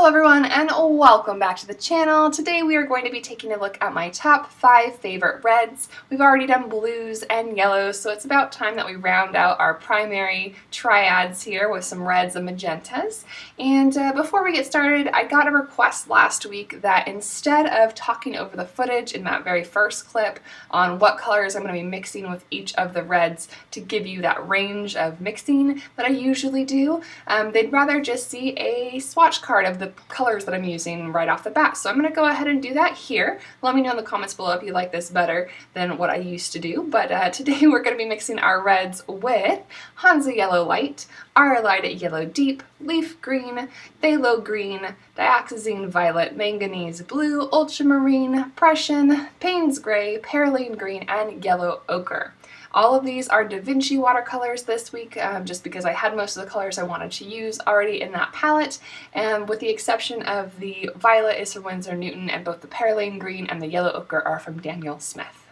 Hello everyone and welcome back to the channel. Today we are going to be taking a look at my top 5 favorite reds. We've already done blues and yellows, so it's about time that we round out our primary triads here with some reds and magentas. And before we get started, I got a request last week that instead of talking over the footage in that very first clip on what colors I'm going to be mixing with each of the reds to give you that range of mixing that I usually do, they'd rather just see a swatch card of the colors that I'm using right off the bat. So I'm going to go ahead and do that here. Let me know in the comments below if you like this better than what I used to do. But today we're going to be mixing our reds with Hansa Yellow Light, Aralide Yellow Deep, Leaf Green, Phthalo Green, Dioxazine Violet, Manganese Blue, Ultramarine, Prussian, Payne's Gray, PERYLENE Green, and Yellow Ochre. All of these are DAVINCI watercolors this week, just because I had most of the colors I wanted to use already in that palette, and with the exception of the violet is from Winsor Newton, and both the PERYLENE Green and the Yellow Ochre are from Daniel Smith.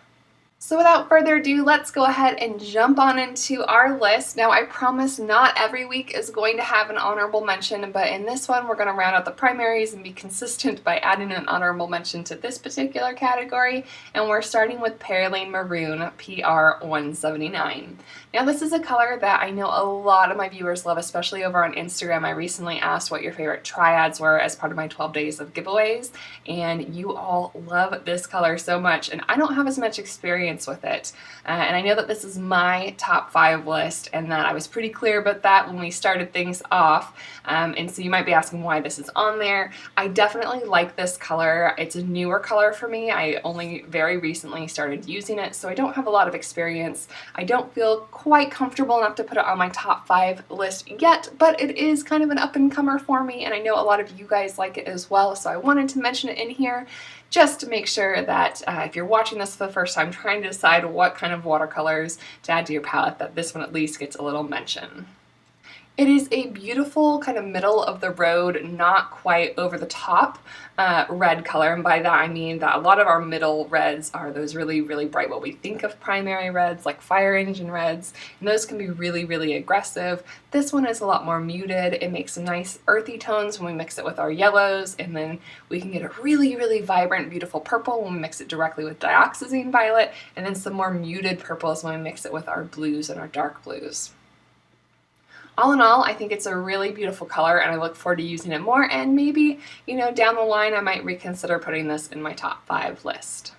So without further ado, let's go ahead and jump on into our list. Now I promise not every week is going to have an honorable mention, but in this one we're going to round out the primaries and be consistent by adding an honorable mention to this particular category, and we're starting with PERYLENE Maroon PR 179. Now this is a color that I know a lot of my viewers love, especially over on Instagram. I recently asked what your favorite triads were as part of my 12 days of giveaways, and you all love this color so much, and I don't have as much experience with it. And I know that this is my top 5 list and that I was pretty clear about that when we started things off. And so you might be asking why this is on there. I definitely like this color. It's a newer color for me. I only very recently started using it, so I don't have a lot of experience. I don't feel quite comfortable enough to put it on my top 5 list yet, but it is kind of an up-and-comer for me, and I know a lot of you guys like it as well, so I wanted to mention it in here just to make sure that if you're watching this for the first time trying to decide what kind of watercolors to add to your palette, that this one at least gets a little mention. It is a beautiful kind of middle of the road, not quite over the top red color, and by that I mean that a lot of our middle reds are those really, really bright, what we think of primary reds, like fire engine reds, and those can be really, really aggressive. This one is a lot more muted. It makes some nice earthy tones when we mix it with our yellows, and then we can get a really, really vibrant, beautiful purple when we mix it directly with dioxazine violet, and then some more muted purples when we mix it with our blues and our dark blues. All in all, I think it's a really beautiful color, and I look forward to using it more, and maybe, you know, down the line I might reconsider putting this in my top 5 list.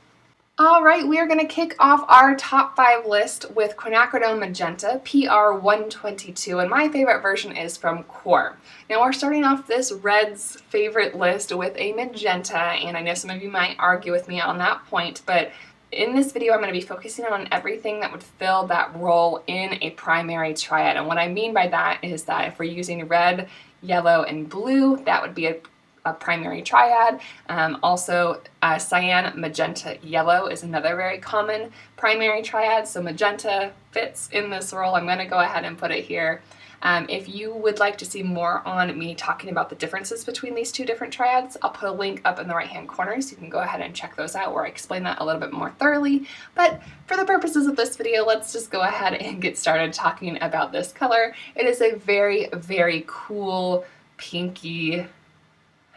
Alright, we are going to kick off our top 5 list with QUINACRIDONE Magenta PR 122, and my favorite version is from Quar. Now we're starting off this red's favorite list with a magenta, and I know some of you might argue with me on that point, but in this video, I'm going to be focusing on everything that would fill that role in a primary triad. And what I mean by that is that if we're using red, yellow, and blue, that would be a primary triad. Also, cyan, magenta, yellow is another very common primary triad. So magenta fits in this role. I'm going to go ahead and put it here. If you would like to see more on me talking about the differences between these two different triads, I'll put a link up in the right hand corner so you can go ahead and check those out where I explain that a little bit more thoroughly. But for the purposes of this video, let's just go ahead and get started talking about this color. It is a very, very cool, pinky,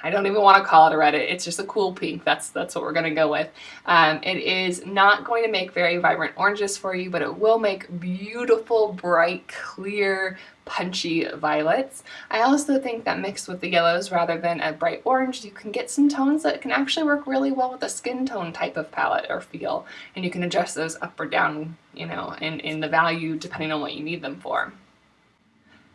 I don't even want to call it a red, it's just a cool pink. That's what we're going to go with. It is not going to make very vibrant oranges for you, but it will make beautiful, bright, clear, punchy violets. I also think that mixed with the yellows rather than a bright orange, you can get some tones that can actually work really well with a skin tone type of palette or feel, and you can adjust those up or down, you know, in the value depending on what you need them for.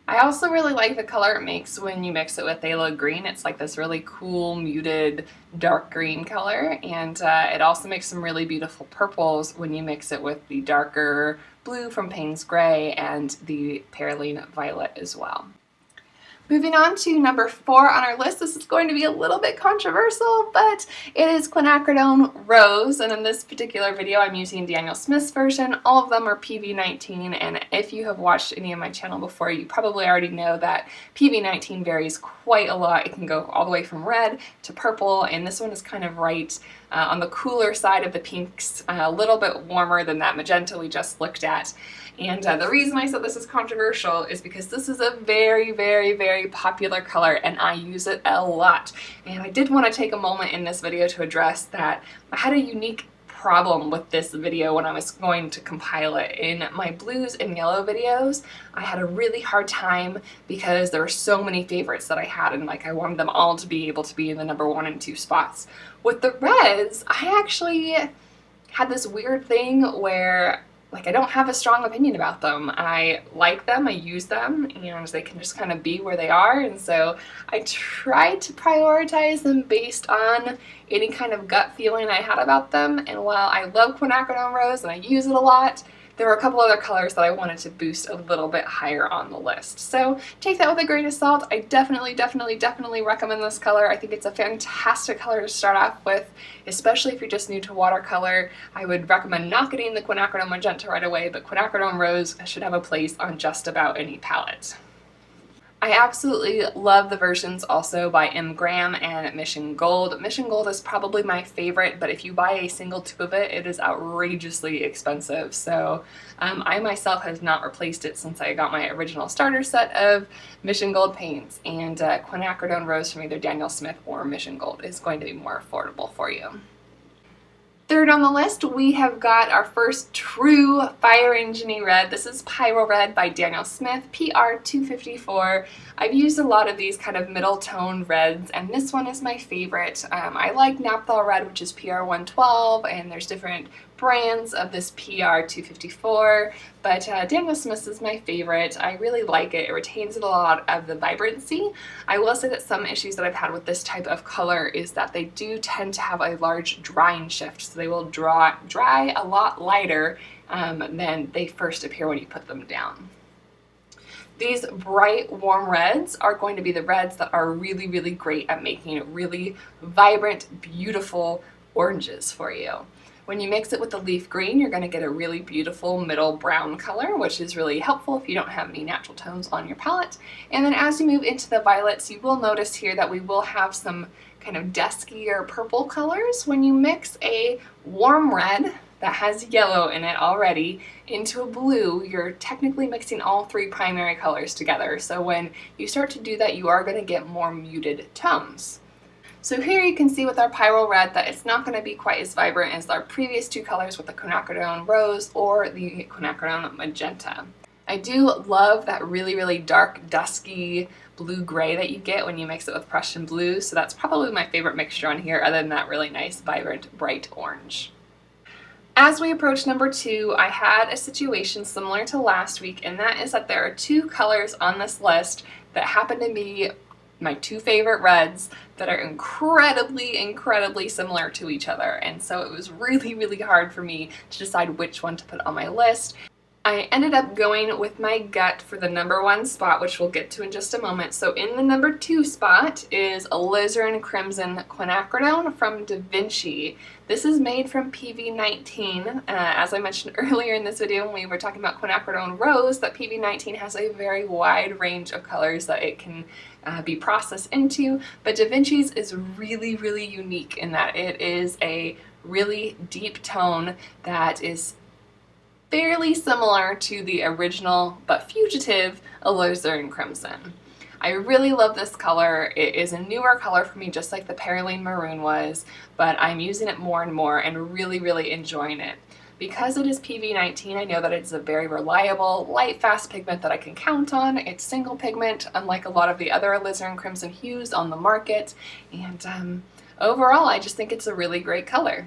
I also really like the color it makes when you mix it with phthalo green. It's like this really cool, muted, dark green color, and it also makes some really beautiful purples when you mix it with the darker blue from Payne's Gray and the PERYLENE Violet as well. Moving on to number 4 on our list, this is going to be a little bit controversial, but it is QUINACRIDONE Rose, and in this particular video I'm using Daniel Smith's version. All of them are PV19, and if you have watched any of my channel before, you probably already know that PV19 varies quite a lot. It can go all the way from red to purple, and this one is kind of right on the cooler side of the pinks, a little bit warmer than that magenta we just looked at. And the reason I said this is controversial is because this is a very, very, very very popular color and I use it a lot. And I did want to take a moment in this video to address that I had a unique problem with this video when I was going to compile it. In my blues and yellow videos, I had a really hard time because there were so many favorites that I had, and like I wanted them all to be able to be in the number 1 and 2 spots. With the reds, I actually had this weird thing where like I don't have a strong opinion about them. I like them, I use them, and they can just kind of be where they are, and so I tried to prioritize them based on any kind of gut feeling I had about them. And while I love quinacridone rose and I use it a lot, there were a couple other colors that I wanted to boost a little bit higher on the list. So take that with a grain of salt. I definitely recommend this color. I think it's a fantastic color to start off with, especially if you're just new to watercolor. I would recommend not getting the quinacridone magenta right away, but quinacridone rose should have a place on just about any palette. I absolutely love the versions also by M. Graham and Mission Gold. Mission Gold is probably my favorite, but if you buy a single tube of it, it is outrageously expensive. So I myself have not replaced it since I got my original starter set of Mission Gold paints, and quinacridone rose from either Daniel Smith or Mission Gold is going to be more affordable for you. Third on the list, we have got our first true Fire Engine red. This is Pyrrol Red by Daniel Smith, PR 254. I've used a lot of these kind of middle tone reds, and this one is my favorite. I like Naphthol Red, which is PR 112, and there's different brands of this PR 254, but Daniel Smith's is my favorite. I really like it. It retains a lot of the vibrancy. I will say that some issues that I've had with this type of color is that they do tend to have a large drying shift, so they will dry a lot lighter than they first appear when you put them down. These bright warm reds are going to be the reds that are really great at making really vibrant, beautiful oranges for you. When you mix it with the leaf green, you're going to get a really beautiful middle brown color, which is really helpful if you don't have any natural tones on your palette. And then as you move into the violets, you will notice here that we will have some kind of duskier purple colors. When you mix a warm red that has yellow in it already into a blue, you're technically mixing all 3 primary colors together. So when you start to do that, you are going to get more muted tones. So here you can see with our Pyrrol Red that it's not going to be quite as vibrant as our previous 2 colors with the quinacridone rose or the quinacridone magenta. I do love that really dark, dusky blue-gray that you get when you mix it with Prussian blue, so that's probably my favorite mixture on here other than that really nice, vibrant, bright orange. As we approach number 2, I had a situation similar to last week, and that is that there are 2 colors on this list that happen to be my 2 favorite reds that are incredibly similar to each other, and so it was really hard for me to decide which one to put on my list. I ended up going with my gut for the number 1 spot, which we'll get to in just a moment. So in the number 2 spot is Alizarin Crimson Quinacridone from DaVinci. This is made from PV19. As I mentioned earlier in this video when we were talking about quinacridone rose, that PV19 has a very wide range of colors that it can be processed into, but DaVinci's is really unique in that it is a really deep tone that is fairly similar to the original but fugitive Alizarin Crimson. I really love this color. It is a newer color for me, just like the PERYLENE Maroon was, but I'm using it more and more and really enjoying it. Because it is PV19, I know that it's a very reliable, light, fast pigment that I can count on. It's single pigment, unlike a lot of the other Alizarin Crimson hues on the market, and overall I just think it's a really great color.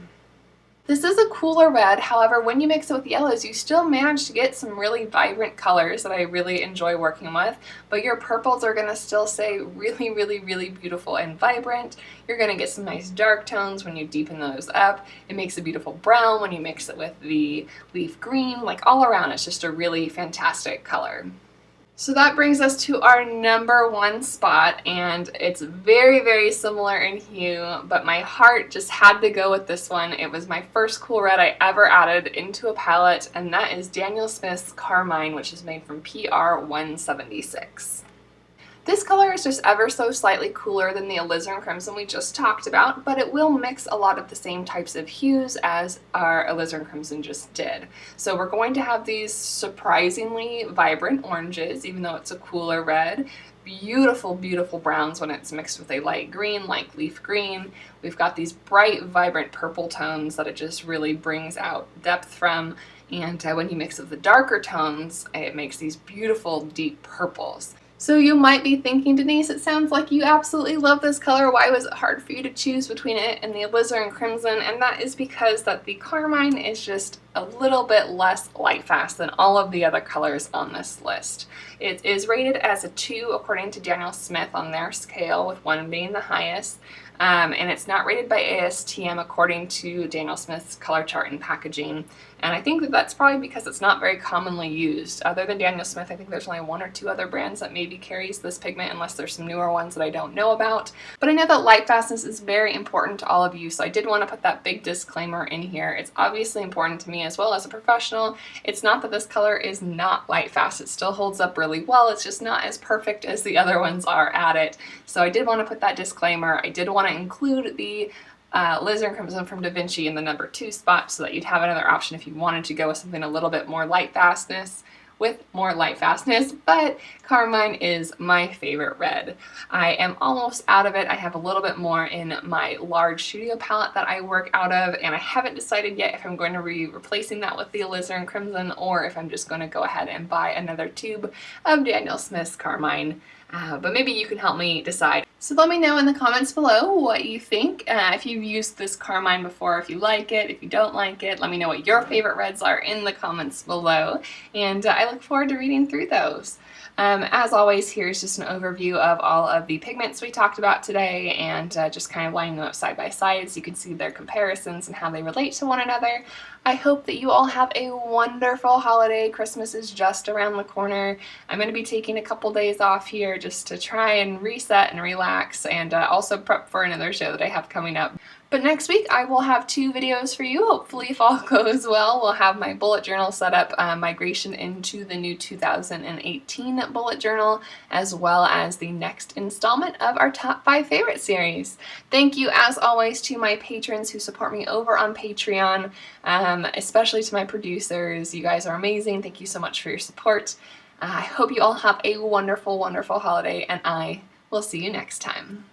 This is a cooler red, however, when you mix it with yellows, you still manage to get some really vibrant colors that I really enjoy working with, but your purples are going to still stay really beautiful and vibrant. You're going to get some nice dark tones when you deepen those up. It makes a beautiful brown when you mix it with the leaf green. Like all around, it's just a really fantastic color. So that brings us to our number 1 spot, and it's very similar in hue, but my heart just had to go with this one. It was my first cool red I ever added into a palette, and that is Daniel Smith's Carmine, which is made from PR 176. This color is just ever so slightly cooler than the Alizarin Crimson we just talked about, but it will mix a lot of the same types of hues as our Alizarin Crimson just did. So we're going to have these surprisingly vibrant oranges, even though it's a cooler red. beautiful, beautiful browns when it's mixed with a light green like leaf green. We've got these bright, vibrant purple tones that it just really brings out depth from. And when you mix with the darker tones, it makes these beautiful, deep purples. So you might be thinking, Denise, it sounds like you absolutely love this color. Why was it hard for you to choose between it and the alizarin crimson? And that is because that the carmine is just a little bit less light fast than all of the other colors on this list. It is rated as a 2 according to Daniel Smith on their scale, with 1 being the highest. And it's not rated by ASTM according to Daniel Smith's color chart and packaging. And I think that that's probably because it's not very commonly used. Other than Daniel Smith, I think there's only 1 or 2 other brands that maybe carries this pigment, unless there's some newer ones that I don't know about. But I know that light fastness is very important to all of you, so I did want to put that big disclaimer in here. It's obviously important to me as well as a professional. It's not that this color is not light fast. It still holds up really well. It's just not as perfect as the other ones are at it. So I did want to put that disclaimer. I did want to include the alizarin crimson from DaVinci in the number 2 spot so that you'd have another option if you wanted to go with something a little bit more light fastness. But carmine is my favorite red. I am almost out of it. I have a little bit more in my large studio palette that I work out of, and I haven't decided yet if I'm going to be replacing that with the alizarin crimson or if I'm just going to go ahead and buy another tube of Daniel Smith's carmine. But maybe you can help me decide. So let me know in the comments below what you think. If you've used this carmine before, if you like it, if you don't like it, let me know what your favorite reds are in the comments below. And I look forward to reading through those. As always, here's just an overview of all of the pigments we talked about today, and just kind of lining them up side by side so you can see their comparisons and how they relate to one another. I hope that you all have a wonderful holiday. Christmas is just around the corner. I'm going to be taking a couple days off here just to try and reset and relax, and also prep for another show that I have coming up. But next week I will have 2 videos for you. Hopefully, if all goes well, we'll have my bullet journal set up, migration into the new 2018 bullet journal, as well as the next installment of our top 5 favorite series. Thank you as always to my patrons who support me over on Patreon, especially to my producers. You guys are amazing. Thank you so much for your support. I hope you all have a wonderful, wonderful holiday, and I will see you next time.